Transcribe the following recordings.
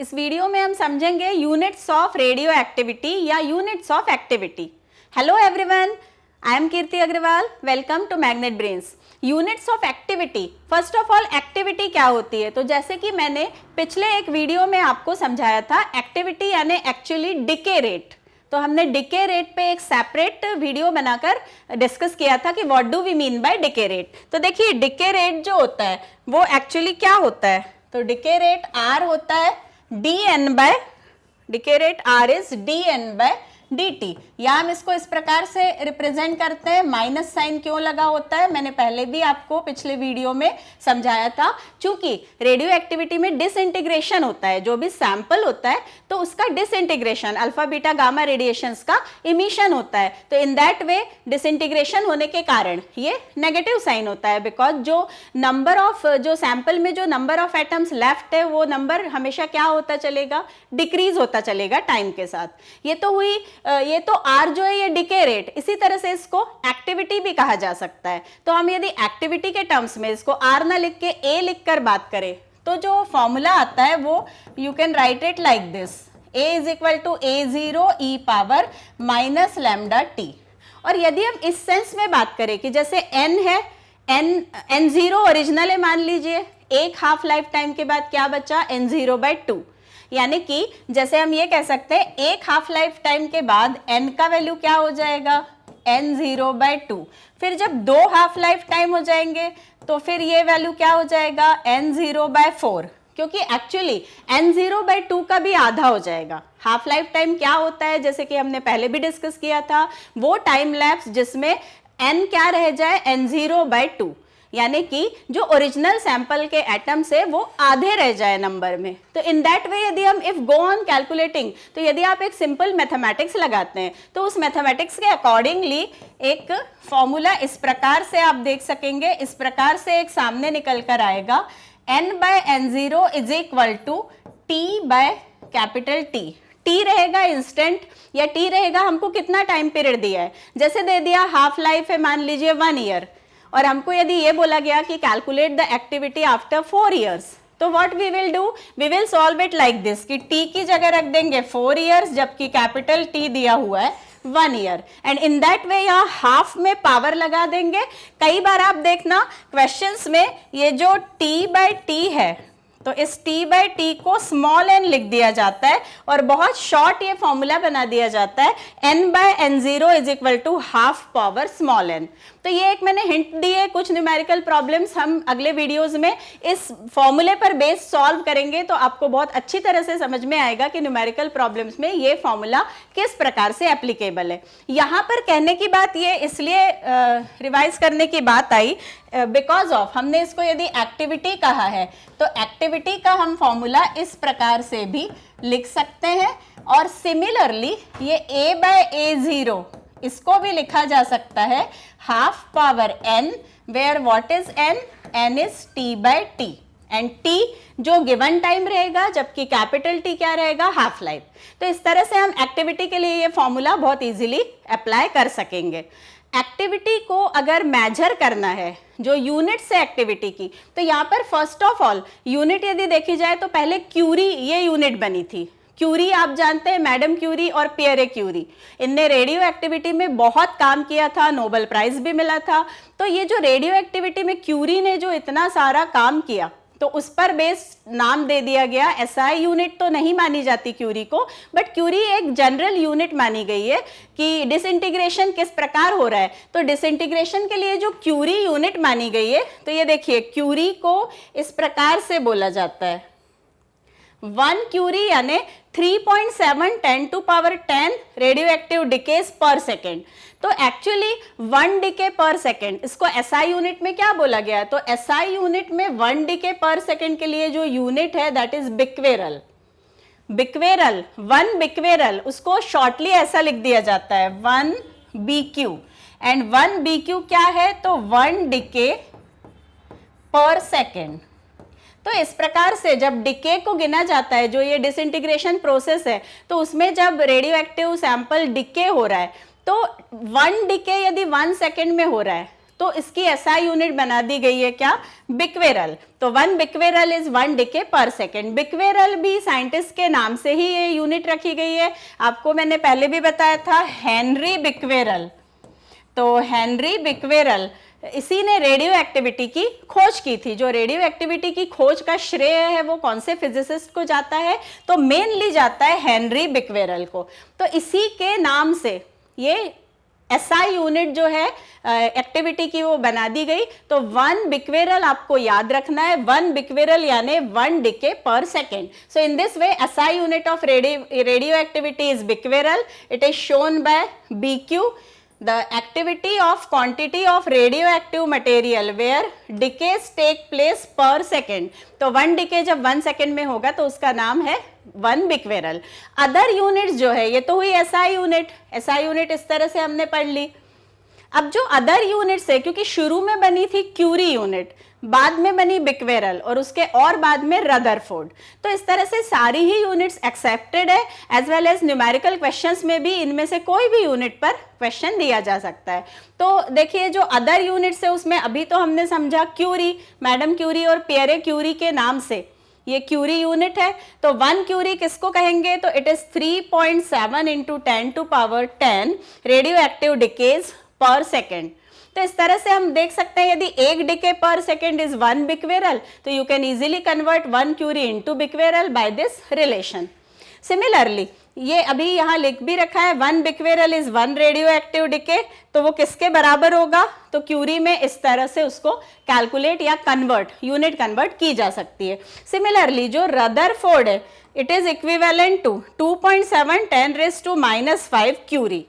इस वीडियो में हम समझेंगे यूनिट्स ऑफ रेडियो एक्टिविटी या units of activity. Hello everyone, I am Kirti Agarwal. Welcome to Magnet Brains. Units of activity, first of all activity क्या होती है? तो जैसे कि मैंने पिछले एक वीडियो में आपको समझाया था, एक्टिविटी यानी एक्चुअली डिके रेट। तो हमने डिके रेट पे एक सेपरेट वीडियो बनाकर डिस्कस किया था कि what do we mean by decay rate. तो देखिए डिके रेट जो होता है वो एक्चुअली क्या होता है? तो डिके रेट आर होता है dn by, decay rate R is dn by dt, या हम इसको इस प्रकार से रिप्रेजेंट करते हैं। माइनस साइन क्यों लगा होता है मैंने पहले भी आपको पिछले वीडियो में समझाया था। चूंकि रेडियो एक्टिविटी में डिसइंटीग्रेशन होता है, जो भी सैंपल होता है तो उसका disintegration, alpha beta gamma radiations का इमिशन होता है। तो इन दैट वे डिसइंटीग्रेशन होने के कारण ये नेगेटिव साइन होता है, बिकॉज जो नंबर ऑफ, जो सैंपल में जो नंबर ऑफ एटम्स लेफ्ट है वो नंबर हमेशा क्या होता चलेगा? डिक्रीज होता चलेगा टाइम के साथ। ये तो हुई, ये तो R जो है ये डिके रेट। इसी तरह से इसको एक्टिविटी भी कहा जा सकता है। तो हम यदि एक्टिविटी के टर्म्स में इसको R ना लिख के A लिखकर बात करें तो जो फॉर्मूला आता है वो you can write it like this, A is equal to A0 e power minus lambda t। और यदि हम इस सेंस में बात करें कि जैसे n है, n0 ओरिजिनल है मान लीजिए, एक हाफ लाइफ टाइम के बाद क्या बचा? n0/2। यानी कि जैसे हम ये कह सकते हैं एक हाफ लाइफ टाइम के बाद n का वैल्यू क्या हो जाएगा? n0/2। फिर जब दो हाफ लाइफ टाइम हो जाएंगे तो फिर ये वैल्यू क्या हो जाएगा? n0/4, क्योंकि एक्चुअली n0/2 का भी आधा हो जाएगा। हाफ लाइफ टाइम क्या होता है, जैसे कि हमने पहले भी डिस्कस किया था, वो टाइम लैप्स जिसमें n क्या रह जाए? n0/2, यानी कि जो ओरिजिनल सैंपल के एटम्स है वो आधे रह जाए नंबर में। तो इन दैट वे यदि हम इफ गो ऑन कैलकुलेटिंग, तो यदि आप एक सिंपल मैथमेटिक्स लगाते हैं तो उस मैथमेटिक्स के अकॉर्डिंगली एक फॉर्मूला इस प्रकार से आप देख सकेंगे, इस प्रकार से एक सामने निकल कर आएगा, n/n0 is equal to T/T। T रहेगा इंस्टेंट, या T रहेगा हमको कितना टाइम पीरियड दिया है। जैसे दे दिया हाफ लाइफ है मान लीजिए 1 ईयर, और हमको यदि ये बोला गया कि calculate the activity after 4 years, तो what we will do, we will solve it like this कि t की जगह रख देंगे 4 इयर्स, जबकि कैपिटल T दिया हुआ है 1 ईयर, एंड इन दैट वे यहाँ हाफ में पावर लगा देंगे। कई बार आप देखना क्वेश्चंस में ये जो T/T है, तो इस T/T को स्मॉल n लिख दिया जाता है और बहुत शॉर्ट ये फॉर्मूला बना दिया जाता है, n/n0 is equal to half power small n। तो ये एक मैंने हिंट दी है, कुछ न्यूमेरिकल प्रॉब्लम्स हम अगले वीडियोस में इस फॉर्मूले पर बेस सॉल्व करेंगे, तो आपको बहुत अच्छी तरह से समझ में आएगा कि न्यूमेरिकल प्रॉब्लम्स में ये फॉर्मूला किस प्रकार से एप्लीकेबल है। यहाँ पर कहने की बात ये इसलिए रिवाइज करने की बात आई बिकॉज ऑफ, हमने इसको यदि एक्टिविटी कहा है तो एक्टिविटी का हम फॉर्मूला इस प्रकार से भी लिख सकते हैं, और सिमिलरली ये A/A0 इसको भी लिखा जा सकता है half power n, where what is n? n is T/T, and T जो गिवन टाइम रहेगा, जबकि कैपिटल T क्या रहेगा? Half life. तो इस तरह से हम एक्टिविटी के लिए ये फॉर्मूला बहुत इजीली अप्लाई कर सकेंगे। एक्टिविटी को अगर मेजर करना है, जो यूनिट से एक्टिविटी की, तो यहाँ पर फर्स्ट ऑफ ऑल यूनिट यदि देखी जाए तो पहले क्यूरी ये यूनिट बनी थी। क्यूरी आप जानते हैं, मैडम क्यूरी और पियरे क्यूरी, इनने रेडियो एक्टिविटी में बहुत काम किया था, नोबेल प्राइज भी मिला था। तो ये जो रेडियो एक्टिविटी में क्यूरी ने जो इतना सारा काम किया, तो उस पर बेस नाम दे दिया गया। एसआई यूनिट तो नहीं मानी जाती क्यूरी को, बट क्यूरी एक जनरल यूनिट मानी गई है कि डिसइंटीग्रेशन किस प्रकार हो रहा है। तो डिसइंटीग्रेशन के लिए जो क्यूरी यूनिट मानी गई है, तो ये देखिए क्यूरी को इस प्रकार से बोला जाता है 1 क्यूरी यानी 3.7 10⁻10 रेडियो एक्टिव डिकेज पर सेकेंड। तो एक्चुअली 1 डिके पर सेकेंड, इसको एसआई यूनिट में क्या बोला गया? तो एसआई यूनिट में 1 डिके पर सेकेंड के लिए जो यूनिट है दैट इज बिक्वेरल। बिक्वेरल, 1 बिक्वेरल, उसको शॉर्टली ऐसा लिख दिया जाता है 1 BQ, एंड 1 BQ क्या है? तो 1 डिके पर सेकेंड। तो इस प्रकार से जब डिके को गिना जाता है, जो ये डिसइंटीग्रेशन प्रोसेस है, तो उसमें जब रेडियो एक्टिव सैंपल डिके हो रहा है, तो 1 डिके यदि 1 सेकेंड में हो रहा है तो इसकी एसआई यूनिट बना दी गई है क्या, बिक्वेरल। तो 1 बिक्वेरल इज 1 डिके पर सेकेंड। बिक्वेरल भी साइंटिस्ट के नाम से ही ये यूनिट रखी गई है। आपको मैंने पहले भी बताया था, हेनरी बिक्वेरल। तो हेनरी बिक्वेरल, इसी ने रेडियो एक्टिविटी की खोज की थी। जो रेडियो एक्टिविटी की खोज का श्रेय है वो कौन से फिजिसिस्ट को जाता है, तो मेनली जाता है हेनरी बिक्वेरल को। तो इसी के नाम से ये एसआई यूनिट जो है एक्टिविटी की वो बना दी गई। तो 1 बिक्वेरल आपको याद रखना है, 1 बिक्वेरल यानी 1 डिके पर second. So in this way SI unit of radioactivity is becquerel. It is shown by BQ, the activity of quantity of radioactive material where decays take place per second। तो 1 decay जब 1 second में होगा तो उसका नाम है 1 बिक्वेरल। Other units जो है, ये तो हुई एसआई यूनिट। एसआई यूनिट इस तरह से हमने पढ़ ली। अब जो अदर यूनिट्स है, क्योंकि शुरू में बनी थी क्यूरी यूनिट, बाद में बनी बिक्वेरल और उसके और बाद में रदरफोर्ड, तो इस तरह से सारी ही यूनिट्स एक्सेप्टेड है। As well as numerical questions में भी इनमें से कोई भी यूनिट पर क्वेश्चन दिया जा सकता है। तो देखिए जो अदर यूनिट्स है उसमें अभी तो हमने समझा क्यूरी, मैडम क्यूरी और पियरे क्यूरी के नाम से ये क्यूरी यूनिट है। तो 1 क्यूरी किसको कहेंगे, तो it is 3.7 into 10⁻10 radio active decays पर सेकेंड। तो इस तरह से हम देख सकते हैं, यदि 1 डिके पर सेकेंड इज 1 बिक्वेरल, तो you can easily convert 1 curie into becquerel by this relation. Similarly ये अभी यहाँ लिख भी रखा है, 1 becquerel is 1 radioactive decay, तो वो किसके बराबर होगा, तो क्यूरी में इस तरह से उसको कैलकुलेट या कन्वर्ट, यूनिट कन्वर्ट की जा सकती है। सिमिलरली जो रदरफोर्ड है, it is equivalent to 2.7 10⁻⁵ curie,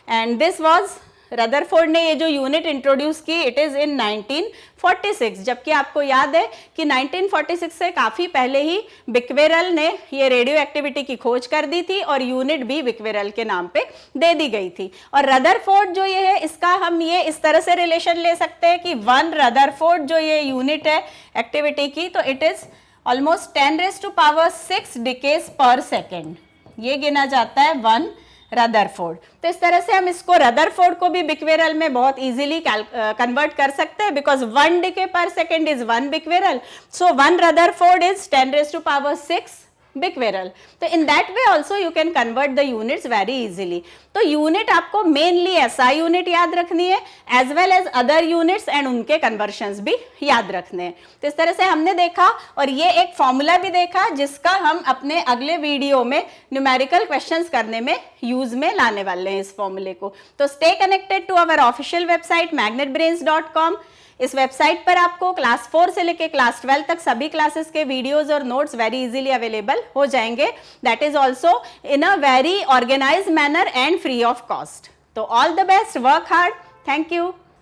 and this was Rutherford ने ये जो यूनिट इंट्रोड्यूस की, इट इज इन 1946। जबकि आपको याद है कि 1946 से काफी पहले ही बिक्वेरल ने ये रेडियो एक्टिविटी की खोज कर दी थी और यूनिट भी बिक्वेरल के नाम पे दे दी गई थी। और रदरफोर्ड जो ये है, इसका हम ये इस तरह से रिलेशन ले सकते हैं कि 1 रदरफोर्ड जो ये यूनिट है एक्टिविटी की, तो इट इज ऑलमोस्ट 10⁻⁶ डिकेज पर सेकेंड, ये गिना जाता है 1 रदरफोर्ड। तो इस तरह से हम इसको रदरफोर्ड को भी बिक्वेरल में बहुत इजीली कन्वर्ट कर सकते हैं, बिकॉज 1 डिके पर second is 1 becquerel, so 1 Rutherford is 10⁻⁶ becquerel. तो in that way also you can convert the units very easily. तो यूनिट आपको मेनली एसआई यूनिट याद रखनी है, as well as other units and उनके कन्वर्शंस भी याद रखने हैं। तो इस तरह से हमने देखा और ये एक फॉर्मूला भी देखा जिसका हम अपने अगले वीडियो में न्यूमेरिकल क्वेश्चंस करने में यूज में लाने वाले हैं इस फॉर्मूले को। तो stay connected to our official website magnetbrains.com। इस वेबसाइट पर आपको क्लास 4 से लेके क्लास 12 तक सभी क्लासेस के वीडियोस और नोट्स वेरी इजीली अवेलेबल हो जाएंगे, that is also in a very organized manner and free of cost. तो all the best, work hard, thank you.